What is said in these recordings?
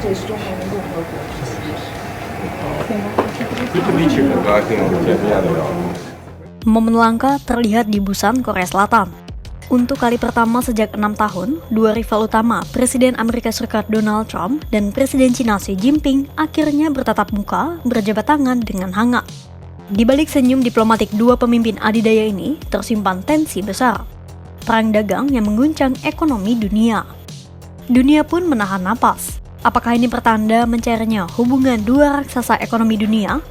这是中华人民共和国主席。Momen langka terlihat di Busan, Korea Selatan. Untuk kali pertama sejak 6 tahun, dua rival utama, Presiden Amerika Serikat Donald Trump dan Presiden Cina Xi Jinping akhirnya bertatap muka, berjabat tangan dengan hangat. Di balik senyum diplomatik dua pemimpin adidaya ini, tersimpan tensi besar. Perang dagang yang mengguncang ekonomi dunia. Dunia pun menahan napas. Apakah ini pertanda mencairnya hubungan dua raksasa ekonomi dunia?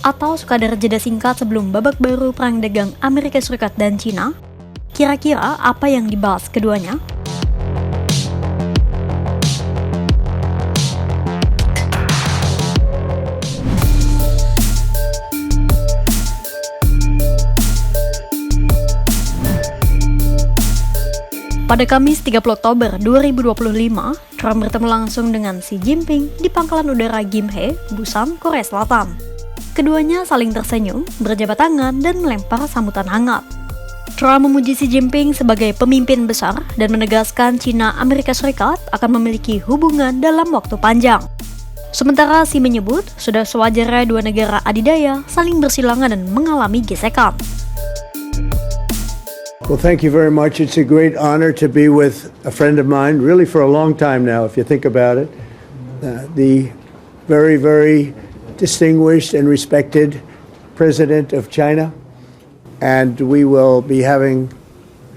Atau sekadar jeda singkat sebelum babak baru perang dagang Amerika Serikat dan Cina? Kira-kira apa yang dibahas keduanya? Pada Kamis 30 Oktober 2025, Trump bertemu langsung dengan Xi Jinping di pangkalan udara Gimhae, Busan, Korea Selatan. Keduanya saling tersenyum, berjabat tangan, dan melempar sambutan hangat. Trump memuji Xi Jinping sebagai pemimpin besar dan menegaskan Cina Amerika Serikat akan memiliki hubungan dalam waktu panjang. Sementara Xi menyebut sudah sewajarnya dua negara adidaya saling bersilangan dan mengalami gesekan. Well, thank you very much. It's a great honor to be with a friend of mine, really for a long time now, if you think about it. The very, very distinguished and respected President of China. And we will be having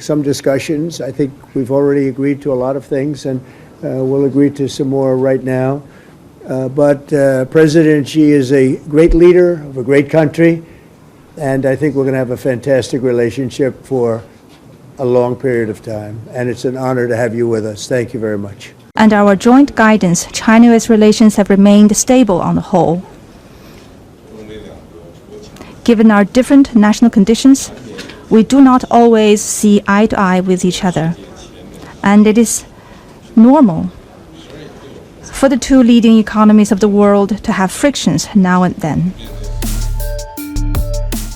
some discussions. I think we've already agreed to a lot of things, and we'll agree to some more right now. But President Xi is a great leader of a great country, and I think we're going to have a fantastic relationship for a long period of time, and it's an honor to have you with us. Thank you very much. Under our joint guidance, China-US relations have remained stable on the whole. Given our different national conditions, we do not always see eye to eye with each other, and it is normal for the two leading economies of the world to have frictions now and then.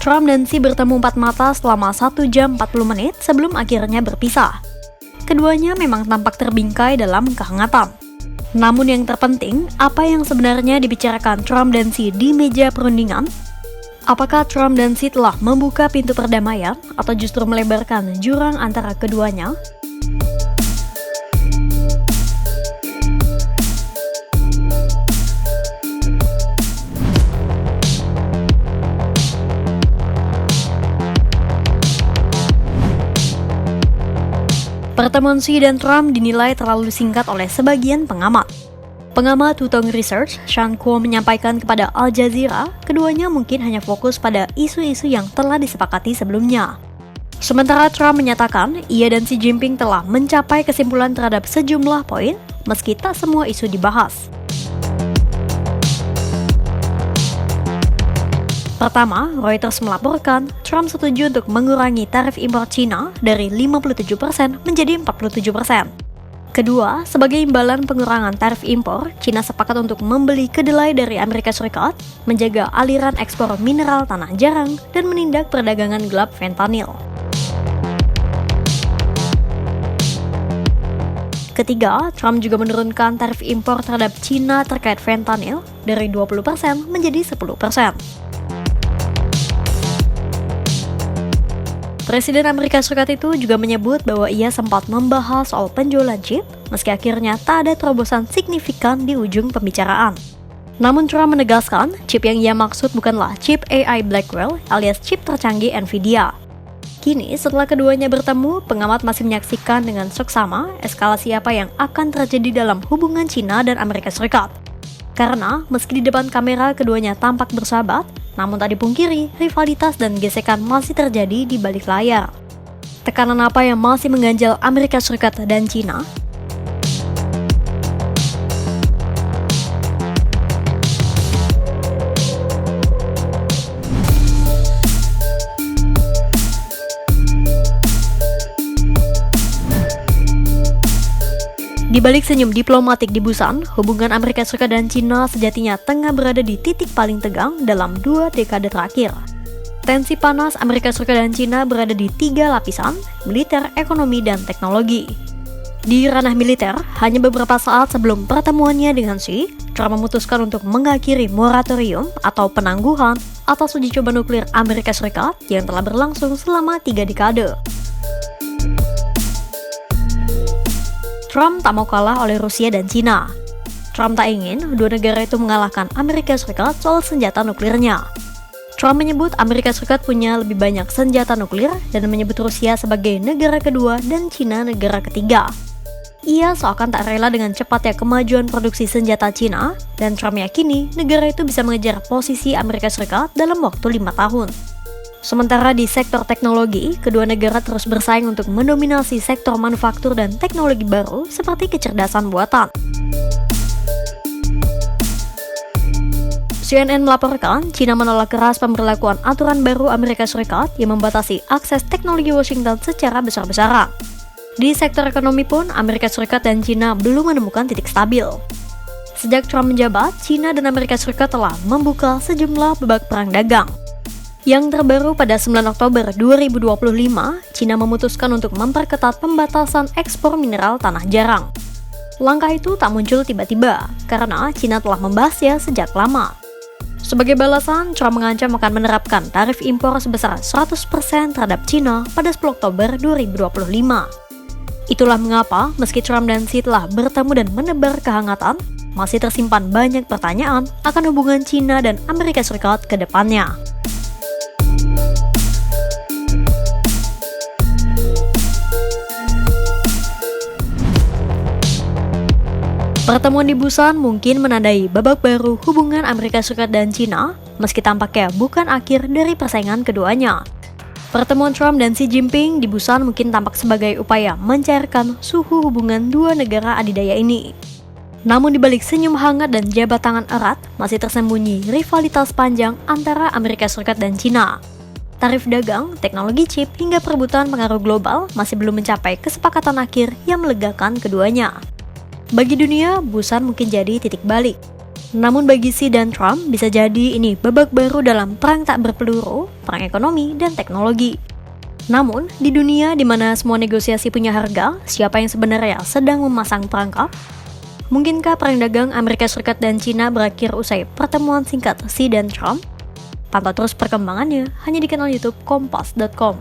Trump dan Xi bertemu empat mata selama 1 jam 40 menit sebelum akhirnya berpisah. Keduanya memang tampak terbingkai dalam kehangatan. Namun yang terpenting, apa yang sebenarnya dibicarakan Trump dan Xi di meja perundingan? Apakah Trump dan Xi telah membuka pintu perdamaian atau justru melebarkan jurang antara keduanya? Pertemuan Xi dan Trump dinilai terlalu singkat oleh sebagian pengamat. Pengamat Wutong Research, Sean Kuo menyampaikan kepada Al Jazeera, keduanya mungkin hanya fokus pada isu-isu yang telah disepakati sebelumnya. Sementara Trump menyatakan, ia dan Xi Jinping telah mencapai kesimpulan terhadap sejumlah poin, meski tak semua isu dibahas. Pertama, Reuters melaporkan Trump setuju untuk mengurangi tarif impor Cina dari 57% menjadi 47%. Kedua, sebagai imbalan pengurangan tarif impor, Cina sepakat untuk membeli kedelai dari Amerika Serikat, menjaga aliran ekspor mineral tanah jarang, dan menindak perdagangan gelap fentanyl. Ketiga, Trump juga menurunkan tarif impor terhadap Cina terkait fentanyl dari 20% menjadi 10%. Presiden Amerika Serikat itu juga menyebut bahwa ia sempat membahas soal penjualan chip, meski akhirnya tak ada terobosan signifikan di ujung pembicaraan. Namun Trump menegaskan, chip yang ia maksud bukanlah chip AI Blackwell alias chip tercanggih Nvidia. Kini, setelah keduanya bertemu, pengamat masih menyaksikan dengan seksama eskalasi apa yang akan terjadi dalam hubungan Cina dan Amerika Serikat. Karena, meski di depan kamera keduanya tampak bersahabat, namun tak dipungkiri, rivalitas dan gesekan masih terjadi di balik layar. Tekanan apa yang masih mengganjal Amerika Serikat dan Cina? Di balik senyum diplomatik di Busan, hubungan Amerika Serikat dan Cina sejatinya tengah berada di titik paling tegang dalam 2 dekade terakhir. Tensi panas Amerika Serikat dan Cina berada di 3 lapisan, militer, ekonomi, dan teknologi. Di ranah militer, hanya beberapa saat sebelum pertemuannya dengan Xi, Trump memutuskan untuk mengakhiri moratorium atau penangguhan atas uji coba nuklir Amerika Serikat yang telah berlangsung selama 3 dekade. Trump tak mau kalah oleh Rusia dan Cina. Trump tak ingin dua negara itu mengalahkan Amerika Serikat soal senjata nuklirnya. Trump menyebut Amerika Serikat punya lebih banyak senjata nuklir dan menyebut Rusia sebagai negara kedua dan Cina negara ketiga. Ia seakan tak rela dengan cepatnya kemajuan produksi senjata Cina, dan Trump yakini negara itu bisa mengejar posisi Amerika Serikat dalam waktu 5 tahun. Sementara di sektor teknologi, kedua negara terus bersaing untuk mendominasi sektor manufaktur dan teknologi baru seperti kecerdasan buatan. CNN melaporkan, Cina menolak keras pemberlakuan aturan baru Amerika Serikat yang membatasi akses teknologi Washington secara besar-besaran. Di sektor ekonomi pun, Amerika Serikat dan Cina belum menemukan titik stabil. Sejak Trump menjabat, Cina dan Amerika Serikat telah membuka sejumlah babak perang dagang. Yang terbaru pada 9 Oktober 2025, Cina memutuskan untuk memperketat pembatasan ekspor mineral tanah jarang. Langkah itu tak muncul tiba-tiba, karena Cina telah membahasnya sejak lama. Sebagai balasan, Trump mengancam akan menerapkan tarif impor sebesar 100% terhadap Cina pada 10 Oktober 2025. Itulah mengapa, meski Trump dan Xi telah bertemu dan menebar kehangatan, masih tersimpan banyak pertanyaan akan hubungan Cina dan Amerika Serikat ke depannya. Pertemuan di Busan mungkin menandai babak baru hubungan Amerika Serikat dan Cina, meski tampaknya bukan akhir dari persaingan keduanya. Pertemuan Trump dan Xi Jinping di Busan mungkin tampak sebagai upaya mencairkan suhu hubungan dua negara adidaya ini. Namun di balik senyum hangat dan jabat tangan erat, masih tersembunyi rivalitas panjang antara Amerika Serikat dan Cina. Tarif dagang, teknologi chip, hingga perebutan pengaruh global masih belum mencapai kesepakatan akhir yang melegakan keduanya. Bagi dunia, Busan mungkin jadi titik balik. Namun bagi Xi dan Trump, bisa jadi ini babak baru dalam perang tak berpeluru, perang ekonomi, dan teknologi. Namun, di dunia di mana semua negosiasi punya harga, siapa yang sebenarnya sedang memasang perangkap? Mungkinkah perang dagang Amerika Serikat dan Cina berakhir usai pertemuan singkat Xi dan Trump? Pantau terus perkembangannya hanya di kanal YouTube Kompas.com.